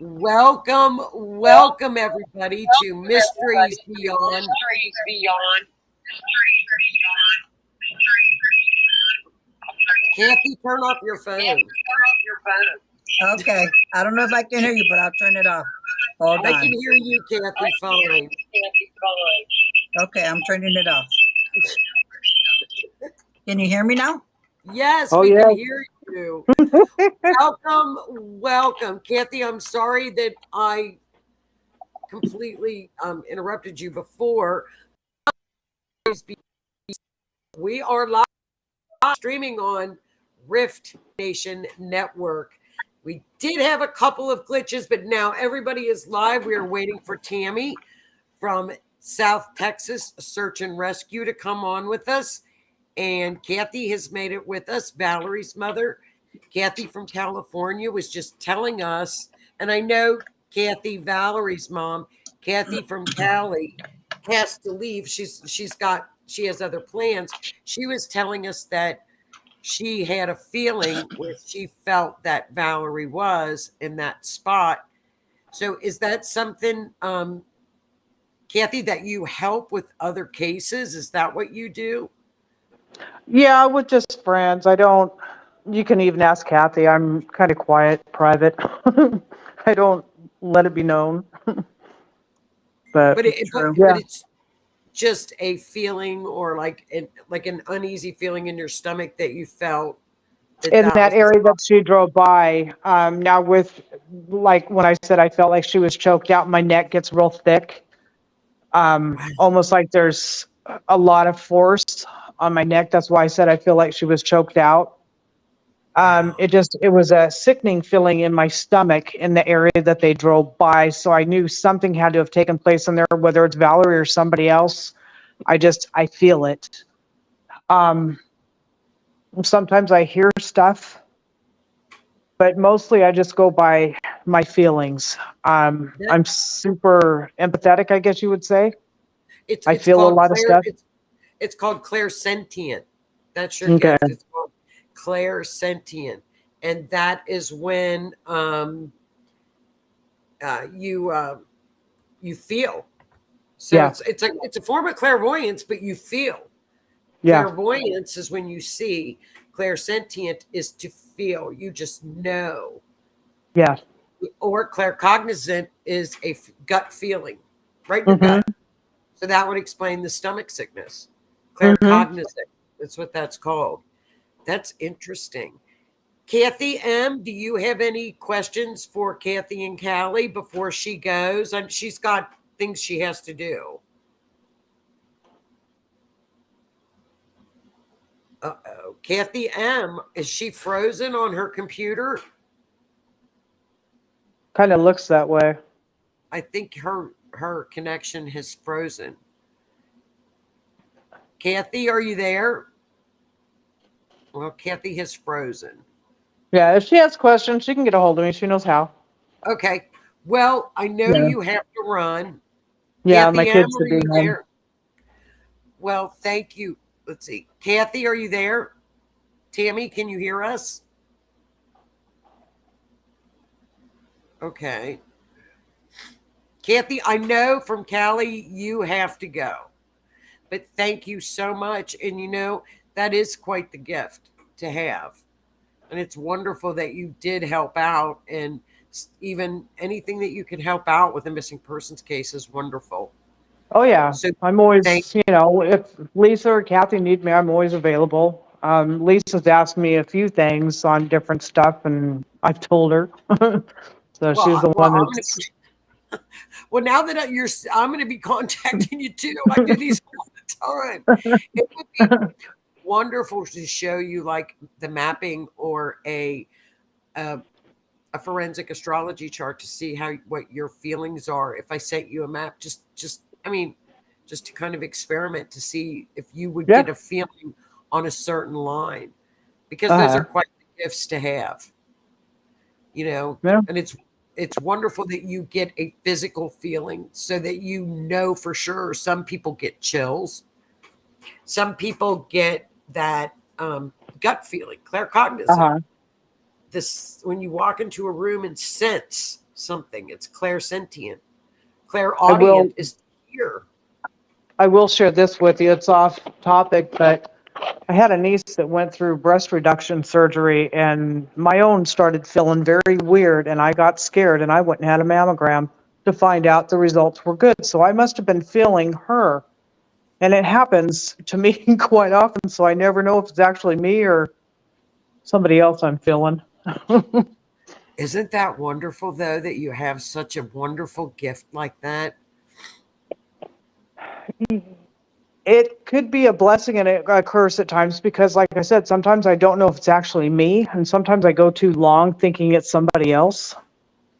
Welcome everybody to Mysteries Beyond. Kathy, turn off your phone. Okay. I don't know if I can hear you, but I'll turn it off. Hold I on. can hear you, Kathy, fine. Okay, I'm turning it off. Can you hear me now? Yes, Oh, we yeah. can hear you. Welcome. Kathy, I'm sorry that I completely interrupted you before. We are live streaming on Rift Nation Network. We did have a couple of glitches, but now everybody is live. We are waiting for Tammy from South Texas Search and Rescue to come on with us. And Kathy has made it with us, Valerie's mother. Kathy from California was just telling us, and I know Kathy, Valerie's mom, Kathy from Cali, has to leave. She has other plans. She was telling us that she had a feeling where she felt that Valerie was in that spot. So is that something, Kathy, that you help with other cases? Is that what you do? Yeah, with just friends. You can even ask Kathy. I'm kind of quiet, private. I don't let it be known. But True. yeah, It's just a feeling or like an uneasy feeling in your stomach that you felt in that that was the area spot. that she drove by, now with, like, when I said I felt like she was choked out, my neck gets real thick. Wow. Almost like there's a lot of force on my neck. That's why I said I feel like she was choked out. It was a sickening feeling in my stomach in the area that they drove by. So I knew something had to have taken place in there, whether it's Valerie or somebody else. I feel it. Um, Sometimes I hear stuff, but mostly I just go by my feelings. That I'm super empathetic, I guess you would say. it's I it's feel a called lot of clair stuff. it's called clairsentient. That's your Okay. gift. It's called clairsentient. And that is when you feel. So Yeah. it's a form of clairvoyance, but you feel. Yeah. Clairvoyance is when you see. Clairsentient is to feel. You just know. Yeah. Or claircognizant is a gut feeling, right in your Mm-hmm. gut. So that would explain the stomach sickness. Mm-hmm. Claircognizant. That's what that's called. That's interesting. Kathy M., do you have any questions for Kathy and Callie before she goes? She's got things she has to do. Uh-oh. Kathy M., is she frozen on her computer? Kind of looks that way. I think her connection has frozen. Kathy, are you there? Well, Kathy has frozen. Yeah. If she has questions, she can get a hold of me. She knows how. Okay. Well, I know Yeah. you have to run. Yeah. My Kathy M., kids are should be you home. there? Well, thank you. Let's see. Kathy, are you there? Tammy, can you hear us? Okay. Kathy, I know from Callie you have to go, but thank you so much. And that is quite the gift to have. And it's wonderful that you did help out. And even anything that you can help out with a missing persons case is wonderful. Oh yeah. So I'm thank always, if Lisa or Kathy need me, I'm always available. Lisa's asked me a few things on different stuff, and I've told her. So she's the one that's. now that I'm going to be contacting you too. I do these all the time. It would be wonderful to show you like the mapping or a, a forensic astrology chart to see what your feelings are. If I sent you a map, just to kind of experiment to see if you would Yeah. get a feeling on a certain line, because those Uh-huh. are quite the gifts to have, Yeah. and it's wonderful that you get a physical feeling so that for sure. Some people get chills. Some people get that gut feeling, claircognizant. Uh-huh. This when you walk into a room and sense something. It's clairsentient. I Clairaudient is to hear. will share this with you. It's off topic, but I had a niece that went through breast reduction surgery, and my own started feeling very weird, and I got scared, and I went and had a mammogram to find out the results were good. So I must have been feeling her, and it happens to me quite often, so I never know if it's actually me or somebody else I'm feeling. Isn't that wonderful, though, that you have such a wonderful gift like that? It could be a blessing and a curse at times because, like I said, sometimes I don't know if it's actually me, and sometimes I go too long thinking it's somebody else.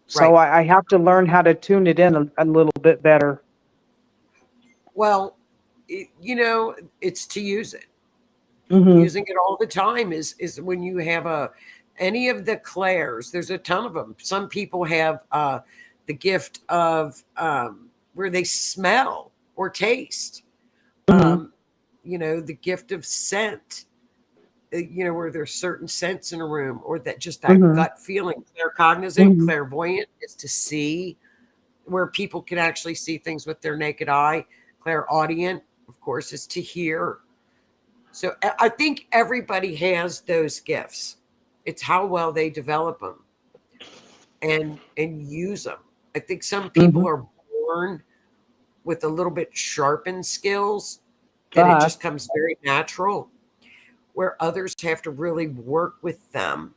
So Right. I have to learn how to tune it in a little bit better. Well, it's to use it. Hmm. Using it all the time is when you have any of the clairs. There's a ton of them. Some people have the gift of where they smell or taste. Hmm. Um, the gift of scent. Where there's certain scents in a room, or that just that Hmm. gut feeling. Claircognizant, Hmm. clairvoyant is to see, where people can actually see things with their naked eye. Clairaudient, of course, is to hear. So I think everybody has those gifts. It's how well they develop them and use them. I think some people Hmm. are born with a little bit sharpened skills that it Uh-huh. just comes very natural, where others have to really work with them.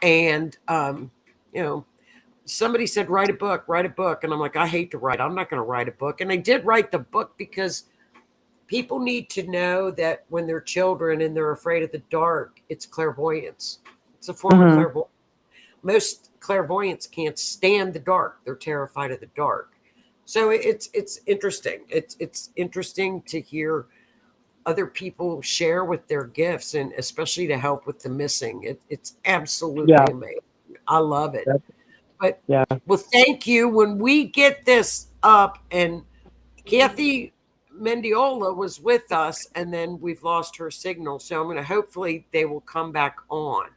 And you know, somebody said write a book, and I'm like, I hate to write. I'm not going to write a book. And I did write the book because people need to know that when they're children and they're afraid of the dark, it's clairvoyance. It's a form of Hmm. clairvoyance. Most clairvoyants can't stand the dark. They're terrified of the dark. So it's interesting. It's interesting to hear other people share with their gifts, and especially to help with the missing. It's Yeah. absolutely amazing. I love it. that- But Yeah. well, thank you. When we get this up, and Kathy Mendiola was with us, and then we've lost her signal. So I'm going to hopefully they will come back on,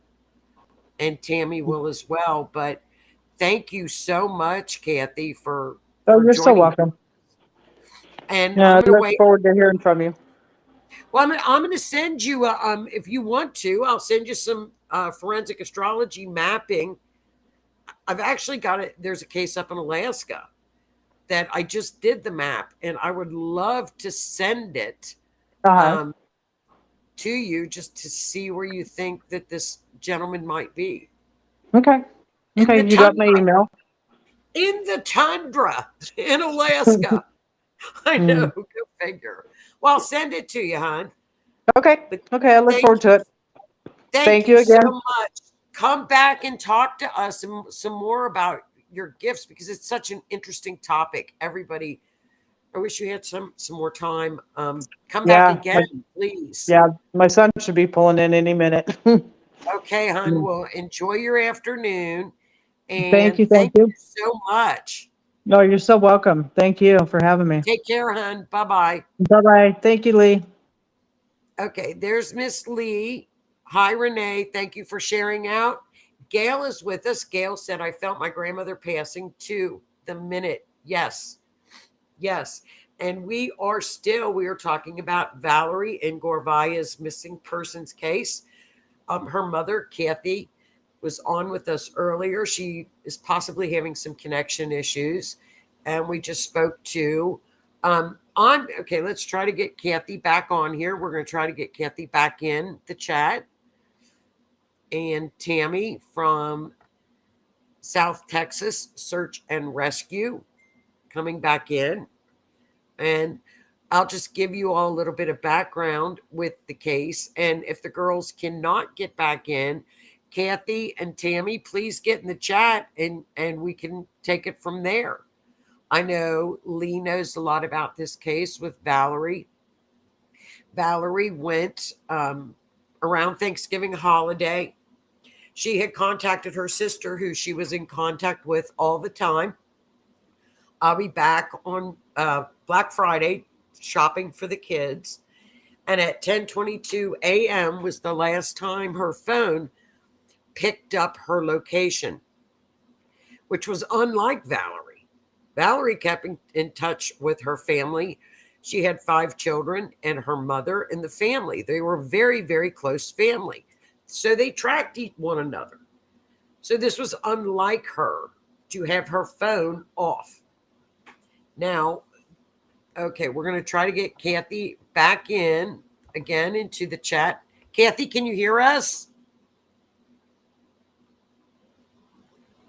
and Tammy will as well. But thank you so much, Kathy, Oh, for you're so joining. welcome. And Yeah, I'm I going to look wait. forward to hearing from you. Well, I'm going to send you if you want to, I'll send you some forensic astrology mapping. I've actually got it. There's a case up in Alaska that I just did the map, and I would love to send it Uh-huh. um, to you just to see where you think that this gentleman might be Okay. in Okay. the You got my tundra, email? in Alaska. I know, Hmm. go figure. Well, I'll send it to you, hon. Okay. But Okay. I look thank forward to it. thank Thank you you so again. much. Come back and talk to us some more about your gifts, because it's such an interesting topic. Everybody, I wish you had some more time. Come back Yeah. again, please. Yeah. My son should be pulling in any minute. Okay, hon. Well, enjoy your afternoon, Thank and you. Thank thank you. you so much. No, you're so welcome. Thank you for having me. Take care, hon. Bye bye. Bye-bye. Thank you, Lee. Okay, there's Miss Lee. Hi, Renee. Thank you for sharing out. Gail is with us. Gail said, I felt my grandmother passing to the minute. Yes, yes. And we are talking about Valierie Ingorvaia's missing persons case. Her mother, Kathy, was on with us earlier. She is possibly having some connection issues. And we just spoke to on okay, let's try to get Kathy back on here. We're going to try to get Kathy back in the chat. And Tammy from South Texas Search and Rescue coming back in. And I'll just give you all a little bit of background with the case. And if the girls cannot get back in, Kathy and Tammy, please get in the chat, and we can take it from there. I know Lee knows a lot about this case with Valierie. Valierie went around Thanksgiving holiday. She had contacted her sister, who she was in contact with all the time. I'll be back on Black Friday shopping for the kids. And at 10:22 a.m. was the last time her phone picked up her location. which was unlike Valierie. Valierie kept in touch with her family. She had 5 children and her mother and the family. They were very, very close family. So they tracked one another. So this was unlike her to have her phone off. Now, okay, we're going to try to get Kathy back in again into the chat. Kathy, can you hear us?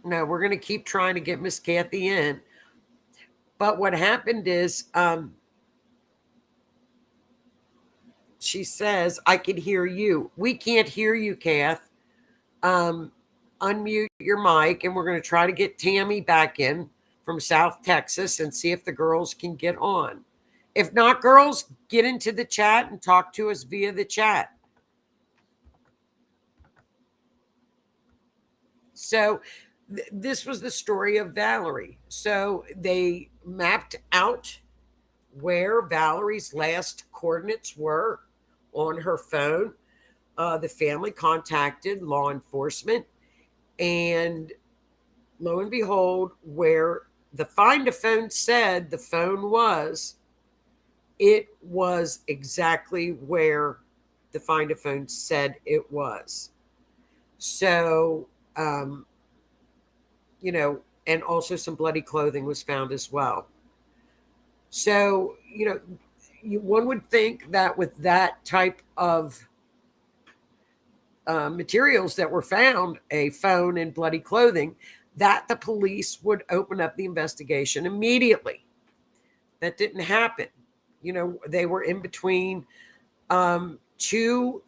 No, we're going to keep trying to get Miss Kathy in. But what happened is she says, I can hear you. We can't hear you, Kath. Unmute your mic, and we're going to try to get Tammy back in from South Texas and see if the girls can get on. If not, girls, get into the chat and talk to us via the chat. So this was the story of Valierie. So they mapped out where Valerie's last coordinates were on her phone. The family contacted law enforcement, and lo and behold, where the find a phone said the phone was, it was exactly where the find a phone said it was. So, and also some bloody clothing was found as well. So, one would think that with that type of materials that were found, a phone and bloody clothing, that the police would open up the investigation immediately. That didn't happen. They were in between 2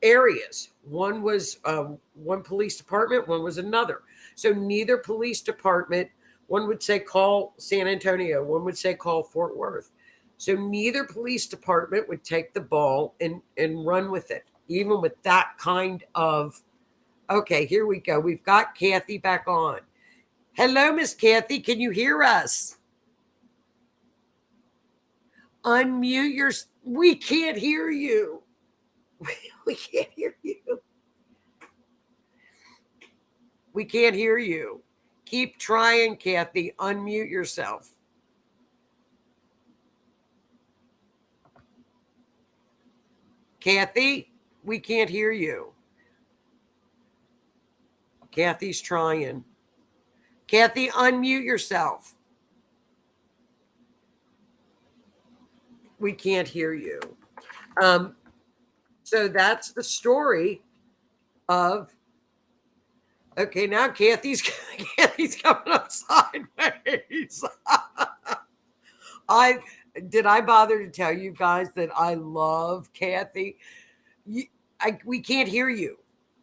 areas. One was one police department, one was another. So neither police department, one would say call San Antonio, one would say call Fort Worth. So neither police department would take the ball and run with it, even with that kind of, okay, here we go. We've got Kathy back on. Hello, Miss Kathy. Can you hear us? Unmute your, we can't hear you. We can't hear you. We can't hear you. Keep trying, Kathy. Unmute yourself. Kathy, we can't hear you. Kathy's trying. Kathy, unmute yourself. We can't hear you. So that's the story of, okay, now Kathy's coming up sideways. Did I bother to tell you guys that I love Kathy? We can't hear you.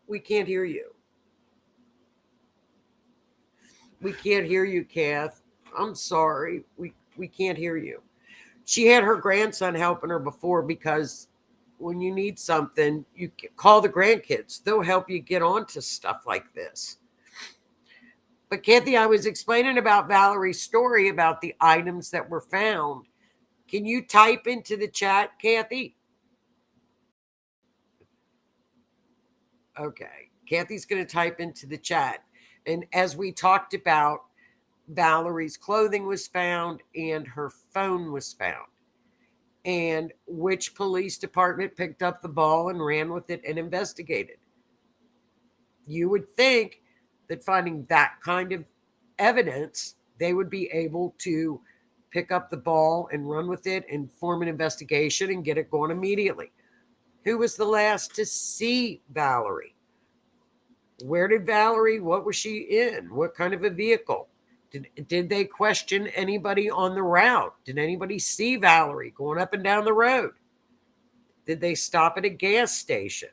We can't hear you. We can't hear you, Kath. I'm sorry. We can't hear you. She had her grandson helping her before, because when you need something, you call the grandkids. They'll help you get onto stuff like this. But Kathy, I was explaining about Valerie's story about the items that were found. Can you type into the chat, Kathy? Okay. Kathy's going to type into the chat. And as we talked about, Valerie's clothing was found and her phone was found. And which police department picked up the ball and ran with it and investigated? You would think that finding that kind of evidence, they would be able to pick up the ball and run with it and form an investigation and get it going immediately. Who was the last to see Valierie? Where did Valierie, what was she in? What kind of a vehicle? Did they question anybody on the route? Did anybody see Valierie going up and down the road? Did they stop at a gas station?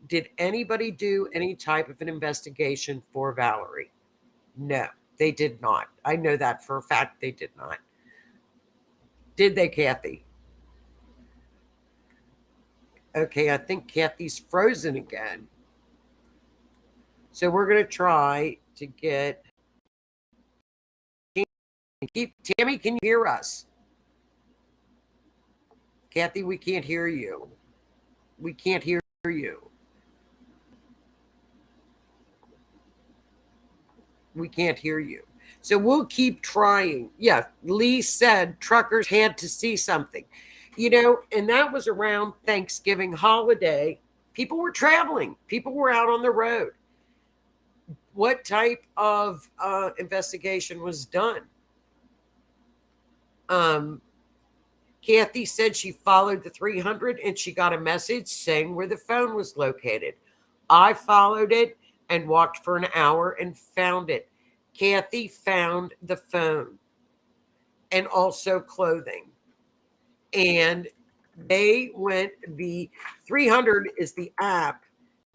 Did anybody do any type of an investigation for Valierie? No, they did not. I know that for a fact they did not. Did they, Kathy? Okay, I think Kathy's frozen again. So we're going to try to get... Tammy, can you hear us? Kathy, we can't hear you. We can't hear you. We can't hear you. So we'll keep trying. Yeah, Lee said truckers had to see something. And that was around Thanksgiving holiday. People were traveling. People were out on the road. What type of investigation was done? Kathy said she followed the 300 and she got a message saying where the phone was located. I followed it and walked for an hour and found it. Kathy found the phone and also clothing. And they went, the 300 is the app.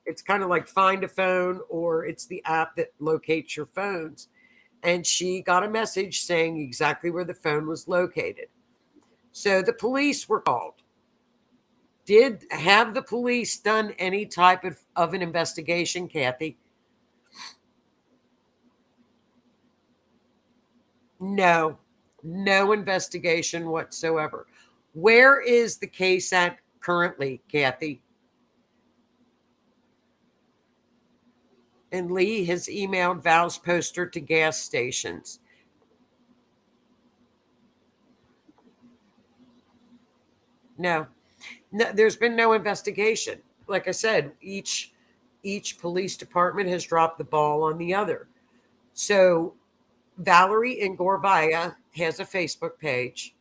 It's kind of like Find a Phone, or it's the app that locates your phones. And she got a message saying exactly where the phone was located. So the police were called. Have the police done any type of an investigation, Kathy? No investigation whatsoever. Where is the case at currently, Kathy? And Lee has emailed Val's poster to gas stations. No, there's been no investigation. Like I said, each police department has dropped the ball on the other. So Valierie Ingorvaia has a Facebook page.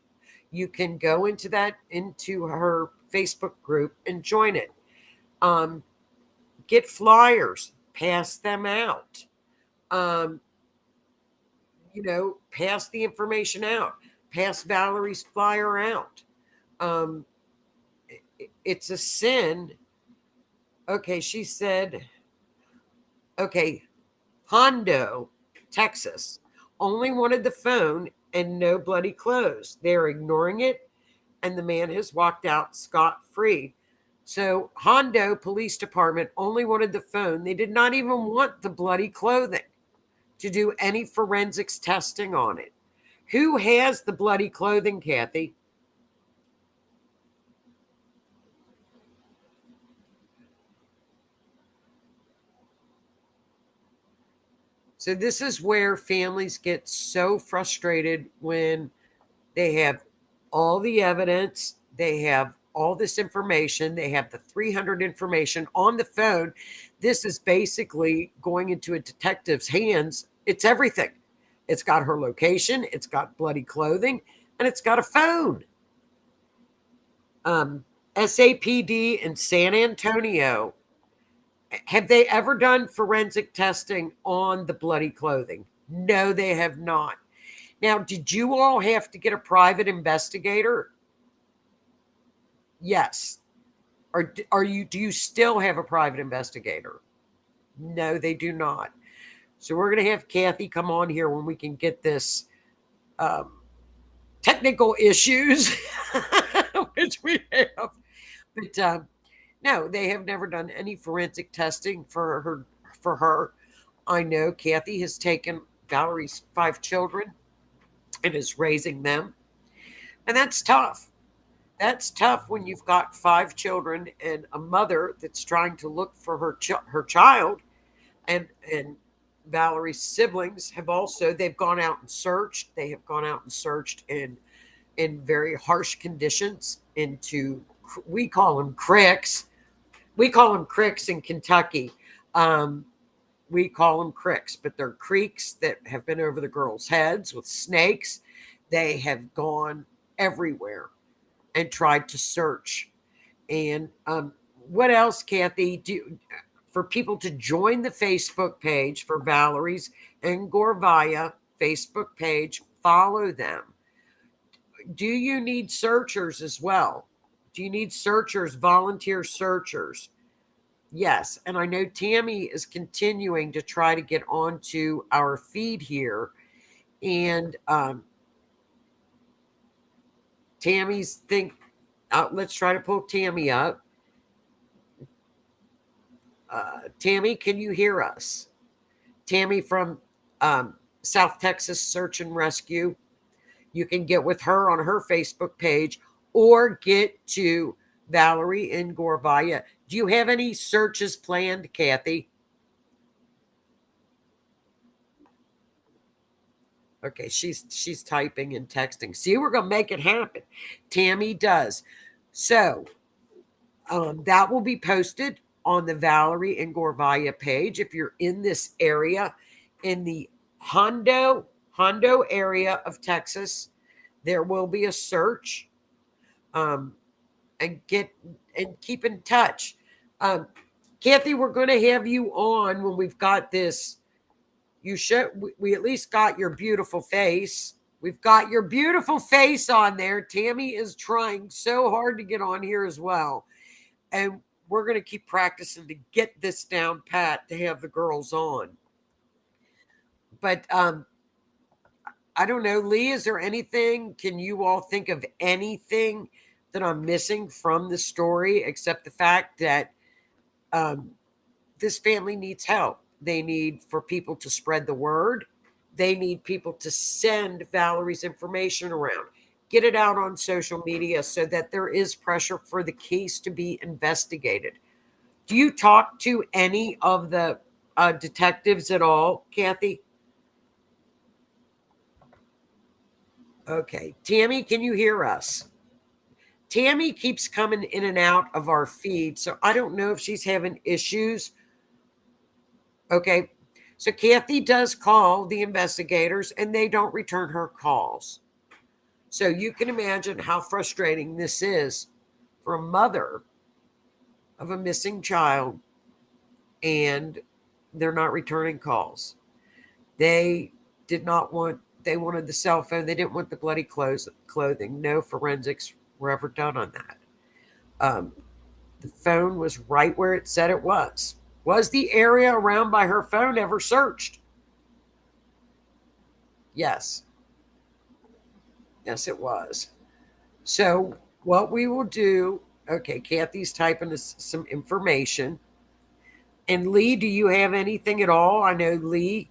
You can go into her Facebook group and join it. Get flyers, pass them out. Pass the information out. Pass Valerie's flyer out. It's a sin. Okay, she said, okay, Hondo, Texas, only wanted the phone and no bloody clothes. They're ignoring it, and the man has walked out scot-free. So Hondo Police Department only wanted the phone. They did not even want the bloody clothing to do any forensics testing on it. Who has the bloody clothing, Kathy? So this is where families get so frustrated when they have all the evidence, they have all this information, they have the 300 information on the phone. This is basically going into a detective's hands. It's everything. It's got her location, it's got bloody clothing, and it's got a phone. SAPD in San Antonio, have they ever done forensic testing on the bloody clothing? No, they have not. Now, did you all have to get a private investigator? Yes. Or do you still have a private investigator? No, they do not. So we're going to have Kathy come on here when we can get this technical issues, which we have. But no, they have never done any forensic testing for her. I know Kathy has taken Valerie's 5 children and is raising them. And that's tough. That's tough when you've got 5 children and a mother that's trying to look for her child. And Valerie's siblings have also, they've gone out and searched. They have gone out and searched in very harsh conditions into, we call them cricks. We call them cricks in Kentucky. We call them cricks, but they're creeks that have been over the girls' heads with snakes. They have gone everywhere and tried to search. And what else, Kathy, for people to join the Facebook page for Valerie's Ingorvaia Facebook page, follow them. Do you need searchers as well? Do you need searchers, volunteer searchers? Yes. And I know Tammy is continuing to try to get onto our feed here. And Tammy's let's try to pull Tammy up. Tammy, can you hear us? Tammy from South Texas Search and Rescue. You can get with her on her Facebook page or get to Valierie Ingorvaia. Do you have any searches planned, Kathy? Okay, she's typing and texting. See, we're gonna make it happen. Tammy does. So that will be posted on the Valierie Ingorvaia page. If you're in this area, in the Hondo area of Texas, there will be a search. Um, and keep in touch. Um, Kathy, we're going to have you on when we've got this. We at least got your beautiful face. We've got your beautiful face on there. Tammy is trying so hard to get on here as well. And we're going to keep practicing to get this down pat to have the girls on. But I don't know, Lee, is there anything? Can you all think of anything that I'm missing from the story except the fact that this family needs help? They need for people to spread the word. They need people to send Valerie's information around, get it out on social media so that there is pressure for the case to be investigated. Do you talk to any of the detectives at all, Kathy? Okay. Tammy, can you hear us? Tammy keeps coming in and out of our feed, so I don't know if she's having issues. Okay. So Kathy does call the investigators and they don't return her calls. So you can imagine how frustrating this is for a mother of a missing child and they're not returning calls. They wanted the cell phone. They didn't want the bloody clothing. No forensics were ever done on that. The phone was right where it said it was. Was the area around by her phone ever searched? Yes. Yes, it was. So what we will do, okay, Kathy's typing us some information. And Lee, do you have anything at all? I know Lee.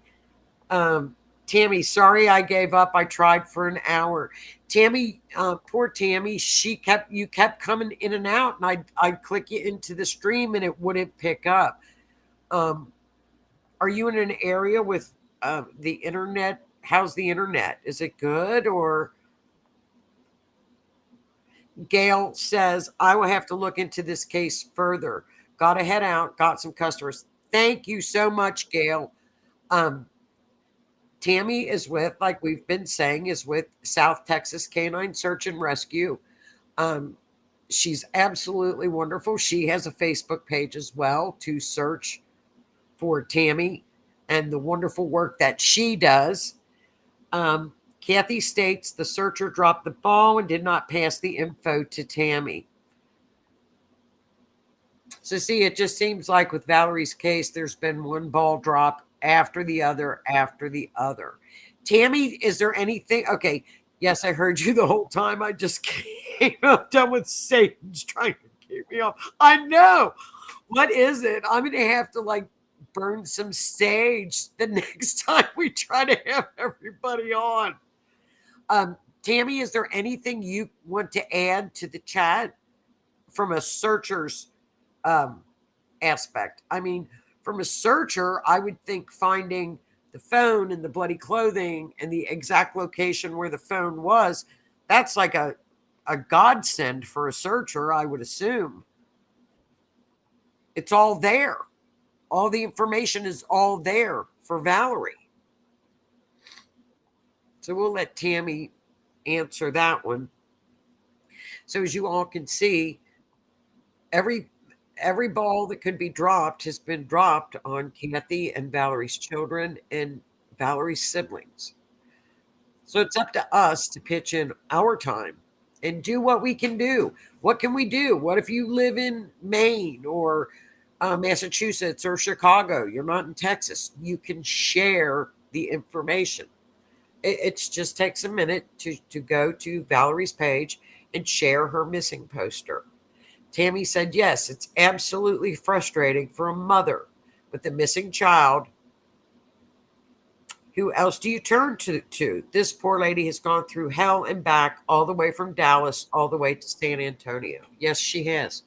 Tammy, sorry I gave up. I tried for an hour. Tammy, poor Tammy, you kept coming in and out, and I'd click you into the stream and it wouldn't pick up. Are you in an area with the internet? How's the internet? Is it good? Or Gail says, I will have to look into this case further. Got to head out, got some customers. Thank you so much, Gail. Tammy is with, like we've been saying, is with South Texas Canine Search and Rescue. She's absolutely wonderful. She has a Facebook page as well to search for Tammy and the wonderful work that she does. Kathy states the searcher dropped the ball and did not pass the info to Tammy. So see, it just seems like with Valerie's case, there's been one ball drop after the other after the other. Tammy, is there anything? Okay, yes, I heard you the whole time. I just came up done with Satan's trying to keep me off. I know. What is it? I'm going to have to like burn some sage the next time we try to have everybody on. Tammy, is there anything you want to add to the chat from a searcher's aspect? I mean, from a searcher, I would think finding the phone and the bloody clothing and the exact location where the phone was, that's like a godsend for a searcher, I would assume. It's all there. All the information is all there for Valierie. So we'll let Tammy answer that one. So as you all can see, every ball that could be dropped has been dropped on Kathy and Valerie's children and Valerie's siblings. So it's up to us to pitch in our time and do what we can do. What can we do? What if you live in Maine or Massachusetts or Chicago? You're not in Texas. You can share the information. It just takes a minute to go to Valerie's page and share her missing poster. Tammy said, yes, it's absolutely frustrating for a mother with a missing child. Who else do you turn to? This poor lady has gone through hell and back, all the way from Dallas, all the way to San Antonio. Yes, she has.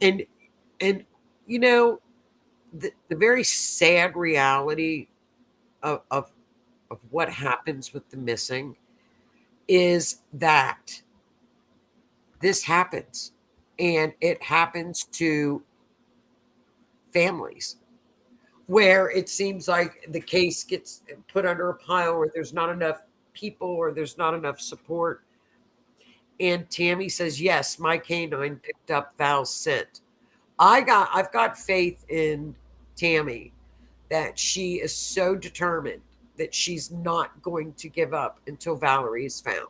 And you know, the very sad reality of of what happens with the missing is that this happens, and it happens to families where it seems like the case gets put under a pile where there's not enough people or there's not enough support. And Tammy says, yes, my canine picked up Val's scent. I've got faith in Tammy that she is so determined that she's not going to give up until Valerie is found.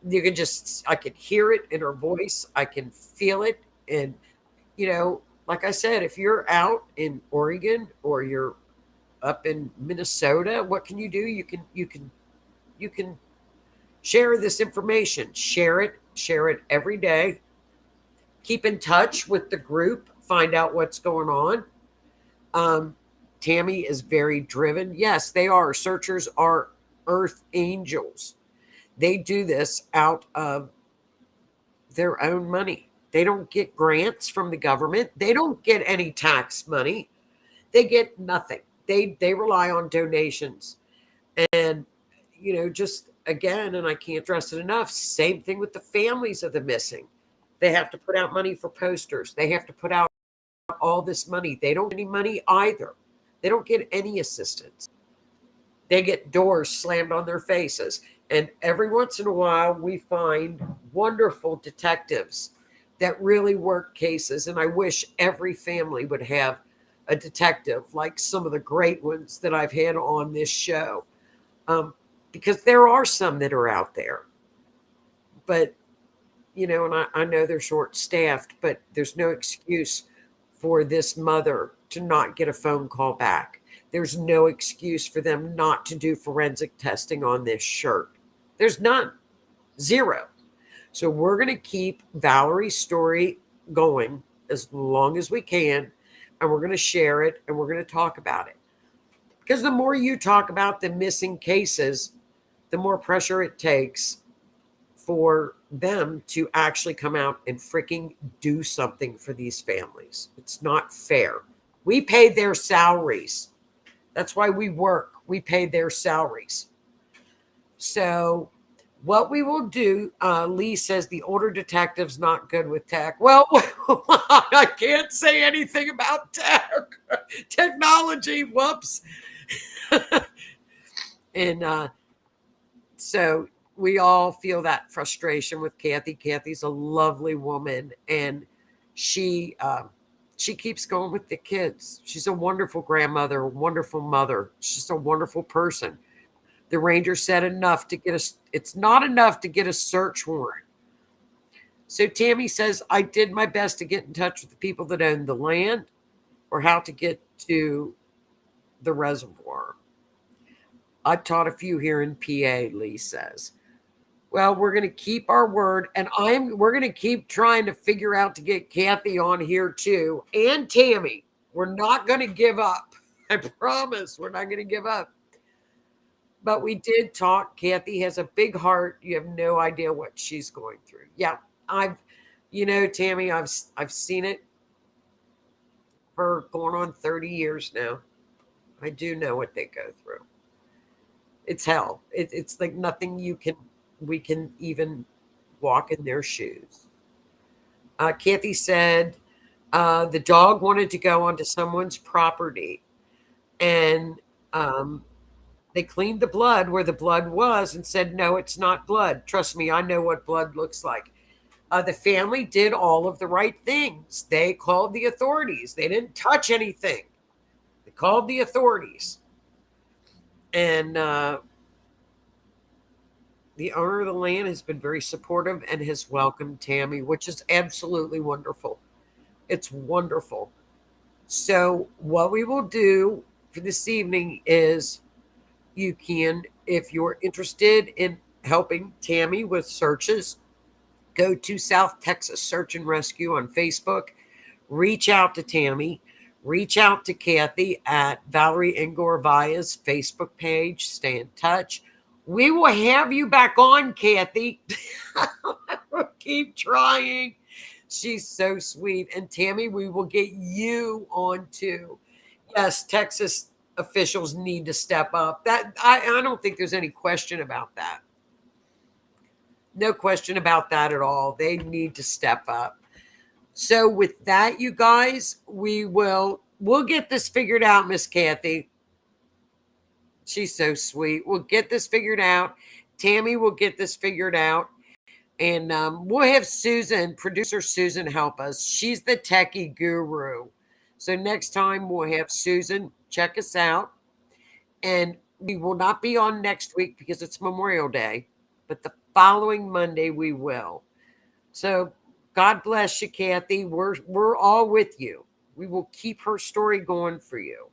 I can hear it in her voice. I can feel it. And, like I said, if you're out in Oregon or you're up in Minnesota, what can you do? You can share this information. Share it every day. Keep in touch with the group. Find out what's going on. Tammy is very driven. Yes, they are. Searchers are earth angels. They do this out of their own money. They don't get grants from the government. They don't get any tax money. They get nothing. They rely on donations. And, just again, and I can't stress it enough, same thing with the families of the missing. They have to put out money for posters. They have to put out all this money. They don't get any money either. They don't get any assistance. They get doors slammed on their faces. And every once in a while, we find wonderful detectives that really work cases. And I wish every family would have a detective like some of the great ones that I've had on this show. Because there are some that are out there. But, and I know they're short-staffed, but there's no excuse for this mother to not get a phone call back. There's no excuse for them not to do forensic testing on this shirt. There's none. Zero. So we're going to keep Valerie's story going as long as we can, and we're going to share it, and we're going to talk about it. Because the more you talk about the missing cases, the more pressure it takes for them to actually come out and freaking do something for these families. It's not fair. We pay their salaries. That's why we work. We pay their salaries. So what we will do, Lee says the older detective's not good with tech. Well, I can't say anything about tech. Technology, whoops. And so we all feel that frustration with Kathy. Kathy's a lovely woman, and she keeps going with the kids. She's a wonderful grandmother, a wonderful mother. She's a wonderful person. The ranger said it's not enough to get a search warrant. So Tammy says, I did my best to get in touch with the people that own the land or how to get to the reservoir. I've taught a few here in PA, Lee says. Well, we're going to keep our word, and we're going to keep trying to figure out to get Kathy on here too, and Tammy. We're not going to give up. I promise we're not going to give up. But we did talk. Kathy has a big heart. You have no idea what she's going through. Yeah, Tammy, I've seen it for going on 30 years now. I do know what they go through. It's hell. It's like nothing we can even walk in their shoes. Kathy said the dog wanted to go onto someone's property, and they cleaned the blood where the blood was and said, no, it's not blood. Trust me, I know what blood looks like. The family did all of the right things. They called the authorities. They didn't touch anything. They called the authorities. And the owner of the land has been very supportive and has welcomed Tammy, which is absolutely wonderful. It's wonderful. So what we will do for this evening is you can, if you're interested in helping Tammy with searches, go to South Texas Search and Rescue on Facebook. Reach out to Tammy. Reach out to Kathy at Valierie Ingorvaia's Facebook page. Stay in touch. We will have you back on, Kathy. We'll keep trying. She's so sweet. And Tammy, we will get you on too. Yes, Texas officials need to step up. That I don't think there's any question about that. No question about that at all. They need to step up. So with that, you guys, we'll get this figured out, Miss Kathy. She's so sweet. We'll get this figured out. Tammy will get this figured out. And we'll have Susan, producer Susan, help us. She's the techie guru. So next time we'll have Susan check us out. And we will not be on next week because it's Memorial Day, but the following Monday we will. So God bless you, Kathy. We're all with you. We will keep her story going for you.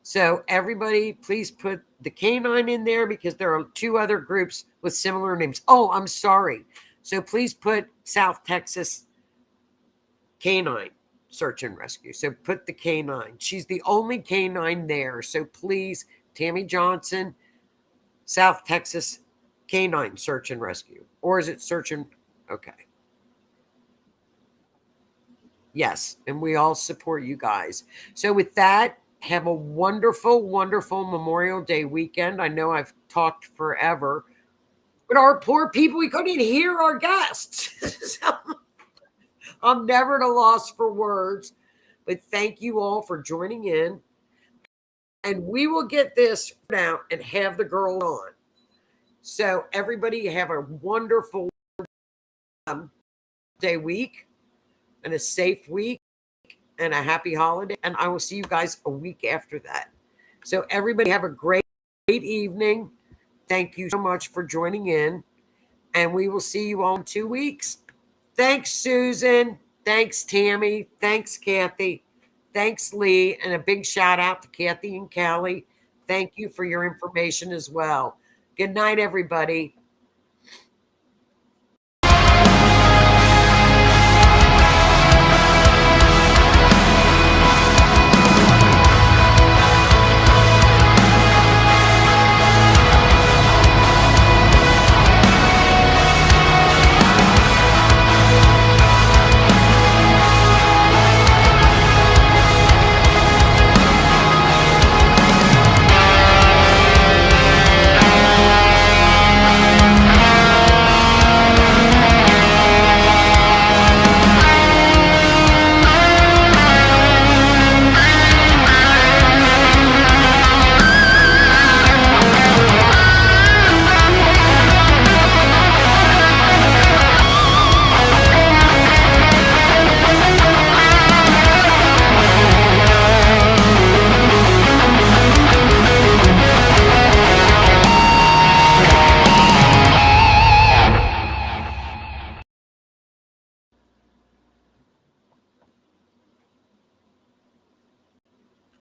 So everybody, please put the canine in there because there are 2 other groups with similar names. Oh, I'm sorry. So please put South Texas Canine Search and Rescue. So put the canine. She's the only canine there. So please, Tammy Johnson, South Texas Canine Search and Rescue. Or is it Search and... Okay. Yes, and we all support you guys. So with that, have a wonderful, wonderful Memorial Day weekend. I know I've talked forever, but our poor people, we couldn't hear our guests. So I'm never at a loss for words, but thank you all for joining in. And we will get this out and have the girl on. So everybody have a wonderful day week and a safe week and a happy holiday. And I will see you guys a week after that. So everybody have a great evening. Thank you so much for joining in. And we will see you all in 2 weeks. Thanks, Susan. Thanks, Tammy. Thanks, Kathy. Thanks, Lee. And a big shout out to Kathy and Callie. Thank you for your information as well. Good night, everybody.